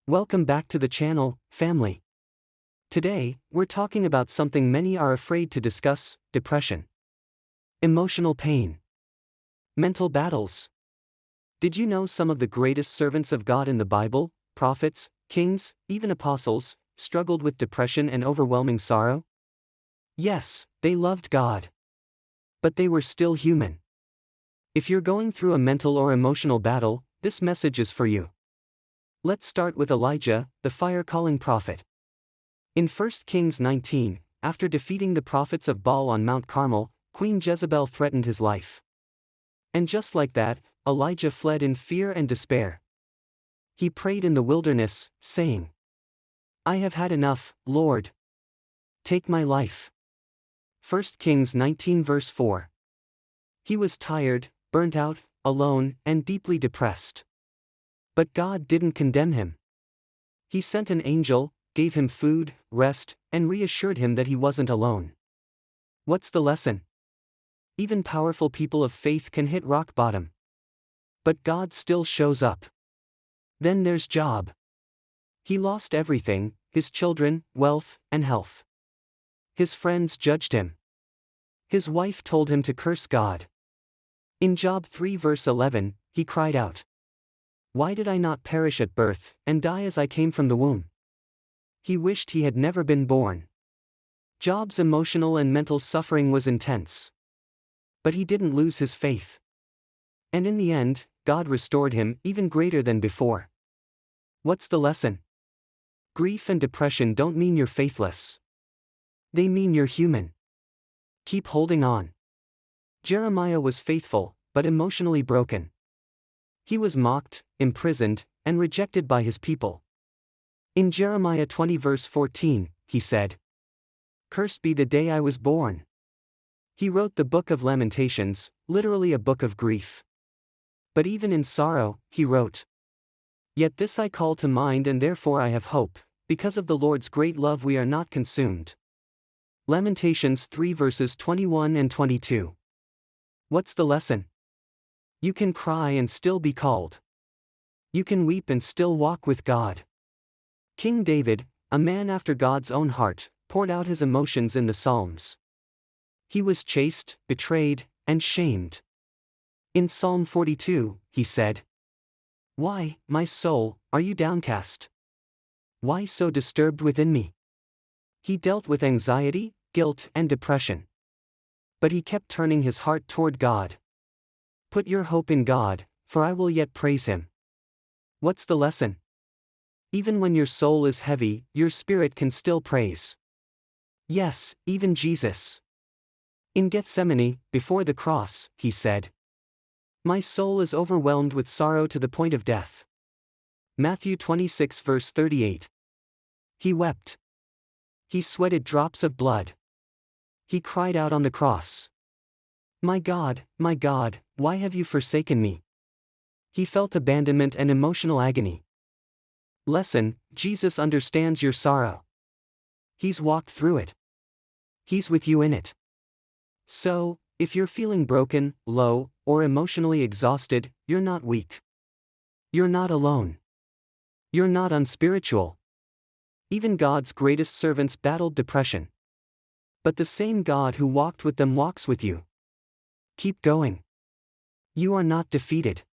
Welcome back to the channel, family. Today, we're talking about something many are afraid to discuss: depression, emotional pain, mental battles. Did you know some of the greatest servants of God in the Bible, prophets, kings, even apostles, struggled with depression and overwhelming sorrow? Yes, they loved God. But they were still human. If you're going through a mental or emotional battle, this message is for you. Let's start with Elijah, the fire-calling prophet. In 1 Kings 19, after defeating the prophets of Baal on Mount Carmel, Queen Jezebel threatened his life. And just like that, Elijah fled in fear and despair. He prayed in the wilderness, saying, "I have had enough, Lord. Take my life." 1 Kings 19 verse 4. He was tired, burnt out, alone, and deeply depressed. But God didn't condemn him. He sent an angel, gave him food, rest, and reassured him that he wasn't alone. What's the lesson? Even powerful people of faith can hit rock bottom. But God still shows up. Then there's Job. He lost everything: his children, wealth, and health. His friends judged him. His wife told him to curse God. In Job 3 verse 11, he cried out, "Why did I not perish at birth, and die as I came from the womb?" He wished he had never been born. Job's emotional and mental suffering was intense. But he didn't lose his faith. And in the end, God restored him, even greater than before. What's the lesson? Grief and depression don't mean you're faithless. They mean you're human. Keep holding on. Jeremiah was faithful, but emotionally broken. He was mocked, imprisoned, and rejected by his people. In Jeremiah 20 verse 14, he said, "Cursed be the day I was born." He wrote the Book of Lamentations, literally a book of grief. But even in sorrow, he wrote, "Yet this I call to mind, and therefore I have hope, because of the Lord's great love we are not consumed." Lamentations 3 verses 21 and 22. What's the lesson? You can cry and still be called. You can weep and still walk with God. King David, a man after God's own heart, poured out his emotions in the Psalms. He was chased, betrayed, and shamed. In Psalm 42, he said, "Why, my soul, are you downcast? Why so disturbed within me?" He dealt with anxiety, guilt, and depression. But he kept turning his heart toward God. Put your hope in God, for I will yet praise him. What's the lesson? Even when your soul is heavy, your spirit can still praise. Yes, even Jesus. In Gethsemane, before the cross, he said, "My soul is overwhelmed with sorrow to the point of death." Matthew 26 verse 38. He wept. He sweated drops of blood. He cried out on the cross, my God, why have you forsaken me?" He felt abandonment and emotional agony. Lesson: Jesus understands your sorrow. He's walked through it. He's with you in it. So, if you're feeling broken, low, or emotionally exhausted, you're not weak. You're not alone. You're not unspiritual. Even God's greatest servants battled depression. But the same God who walked with them walks with you. Keep going. You are not defeated.